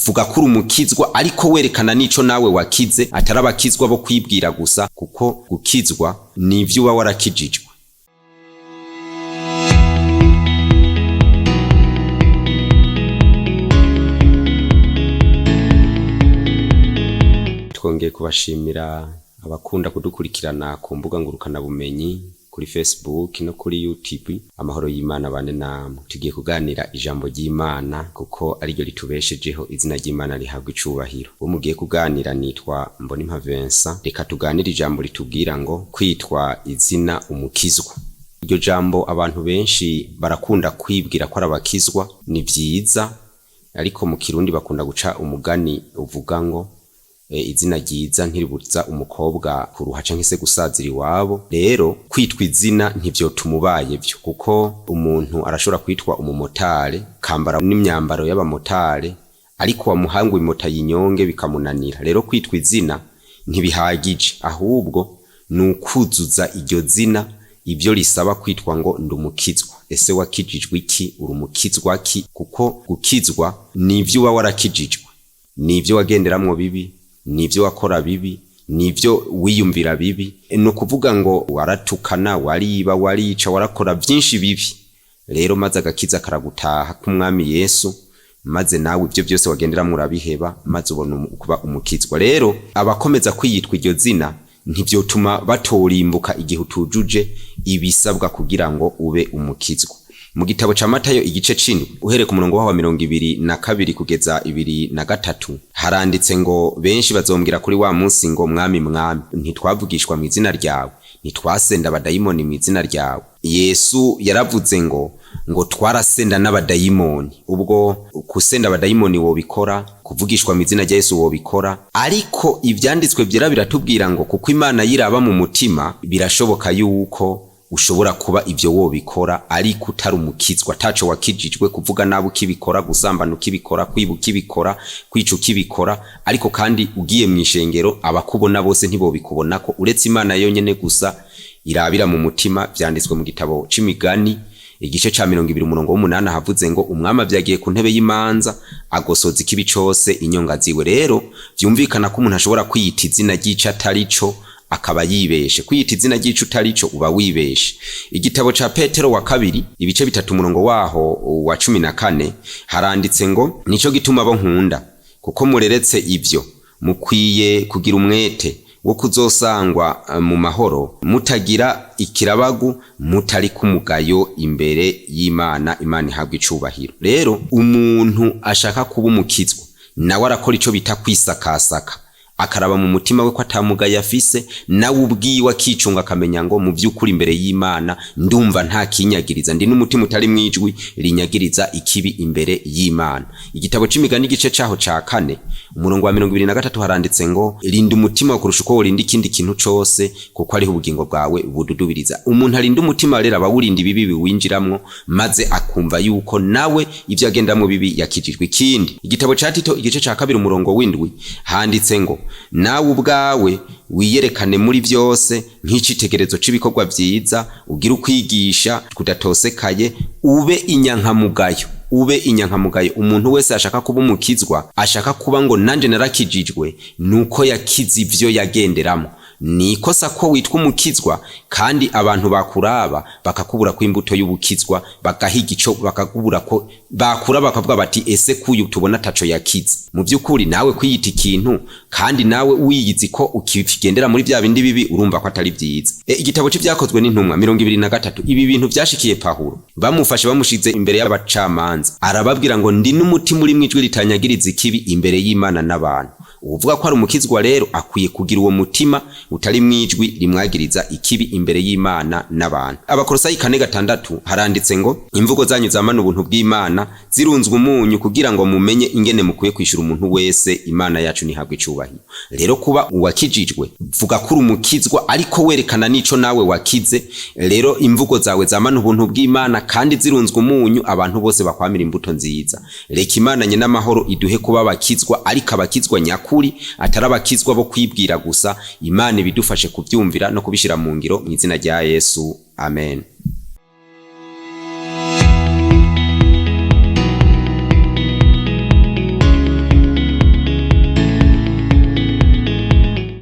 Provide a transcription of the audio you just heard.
vuga ko umukizwa ariko werekana nico nawe wakize, atari abakizwa bo kwibwira gusa, kuko gukizwa ni ivyo uba warakijijwe. Twongeye kubashimira abakunda kudukurikirana ku mbuga ngurukana bumenyi kuri Facebook no kuri YouTube. Amahoro y'Imana bane namwe. Tugiye kuganira ijambo ry'Imana kuko ari ryo ritubeshejeho, izina ry'Imana rihabwa icubahiro. Uwo mugiye kuganira nitwa Mbonimpa Vincent. Reka tuganire ijambo ritubwira ngo kwitwa izina umukizwa. Iryo jambo abantu benshi barakunda kwibwira ko arabakizwa, ni vyiza, ariko mu Kirundi bakunda guca umugani uvuga ngo izina ryiza ntiribuza umukobwa kuruha canke se gusazira iwabo. Rero kwitwa izina ntivyotuma ubaye vyo, kuko umuntu arashobora kwitwa umumotari, kambara n'imyambaro y'abamotari, ariko wamuhanga imota yinyonge bikamunanira. Rero kwitwa izina ntibihagije, ahubwo nukuzuza iryo zina ivyo risaba kwitwa ngo ndumukizwa. Ese wakijijwe iki? Urumukizwa ki? Kuko gukizwa nivyo uba warakijijwe, nivyo wagenderamwo bibi, nivyo wakora bibi, nivyo wiyumvira bibi. No kuvuga ngo waratukana, wariba, warica, warakora byinshi bibi. Rero maze agakiza karagutaha k'umwami Yesu, maze nawe ivyo byose wagenderamwo urabiheba, maze ubona kuba umukizwa. Rero abakomeza kwiyitwa iryo zina ntivyotuma batorimbuka igihe utujuje ibisabwa kugira ngo ube umukizwa. Mu gitabo ca Matayo igice 10 uhereye ku murongo wa 22 kugeza 23 haranditse ngo benshi bazombwira kuri wa munsi ngo mwami mwami, ntitwavugishwa mu izina ryawe, ntitwasenda abadayimoni mu izina ryawe. Yesu yaravuze ngo twarasenda n'abadayimoni. Ubwo kusenda abadayimoni wobikora, kuvugishwa mu izina rya Yesu wobikora, ariko ivyanditswe byera biratubwira ngo kuko Imana yiraba mu mutima, birashoboka yuko ushobora kuba ivyo wobikora ariko utari umukizwa, taco wakijijwe. Kuvuga nabi ukibikora, gusambana ukibikora, kwiba ukibikora, kwica ukibikora, ariko kandi ugiye mw'ishengero abakubona bose ntibobikubonako, uretse Imana yonyene gusa irabira mu mutima. Vyanditswe mu gitabo c'Imigani igice ca 20 umurongo w'8 havuze ngo umwami avyagiye ku ntebe y'imanza agosoza ikibi cose inyonga ziwe. Rero vyumvikana ko umuntu ashobora kwiyita izina ry'ico atarico akaba yibeshe. Kwiyita izina ry'ico utarico uba wibeshe. Igitabo ca Petero wa 2 ibice 3 umurongo waho wa 14 haranditse ngo nico gituma bo nkunda, kuko mureretse ivyo mukwiye kugira umwete wo kuzosangwa mu mahoro, mutagira ikirabagu, mutari kumugayo imbere y'Imana. Imana ihabwa icubahiro. Rero umuntu ashaka kuba umukizwa nawe arakora ico bita kwisakasaka, akaraba mu mutima we ko atamugaye afise, nawe ubwiwe akicunga akamenya ngo mu vy'ukuri imbere y'Imana ndumva nta kinyagiriza, ndi n'umutima utari mwijwi rinyagiriza ikibi imbere y'Imana. Igitabo c'Imigani igice caho ca 4 umurongo wa 23 haranditse ngo rinda umutima kurusha uko worinda ikindi kintu cose, kuko ariho ubugingo bwawe bududubiriza. Umuntu arinda umutima rero abawurinda ibibi biwinjiramwo, maze akumva yuko nawe ivyo agendamwo bibi yakijijwe. Ikindi igitabo ca Tito igice ca 2 umurongo w'7 handitse ngo nawe ubwawe wiyerekane muri vyose nk'icitegerezo c'ibikorwa vyiza, ugira ukwigisha kudatosekaye, ube inyankamugayo. Ube inyankamugayo. Umuntu wese ashaka kuba umukizwa, ashaka kuba ngo nanje narakijijwe, nuko yakize ivyo yagenderamo. Nikosa ko witwa umukizwa kandi abantu bakuraba bakakubura ko imbuto y'ubukizwa, bagahiga ico bakakubura ko bakura, bakavuga bati ese kuyu tubona taco yakize. Mu by'ukuri nawe kwiyita ikintu kandi nawe wiyizi ko ukigendera muri bya bindi bibi, urumva ko atari vyiza. Igitabo c'ivyakozwe n'intumwa 23 ibi bintu vyashikiye Pawulo, bamufashe bamushize imbere y'abacamanza, arababwira ngo ndi n'umutima uri mwijwi ritanyagiriza ikibi imbere y'Imana n'abantu. Uvuga ko ari umukizwa rero akwiye kugira uwo mutima utari mwijwi rimwagiriza ikibi imbere y'Imana n'abantu. Abakolosayi 4:6 haranditse ngo imvugo zanyu zamana ubuntu bw'Imana zirunzwe umunyu, kugira ngo mumenye ingene mukwiye kwishura umuntu wese. Imana yacu nihabwe icubahiro. Rero kuba uwakijijwe, vuga ko umukizwa ariko werekana nico nawe wakize. Rero imvugo zawe zamana ubuntu bw'Imana kandi zirunzwe umunyu, abantu bose bakwamira imbuto nziza. Reka Imana nye n'amahoro iduhe kuba abakizwa, ariko abakizwa nyakuri, atari abakizwa bo kwibwira gusa. Imana ibidufashe kuvyumvira no kubishira mu ngiro mu izina rya Yesu. Amen.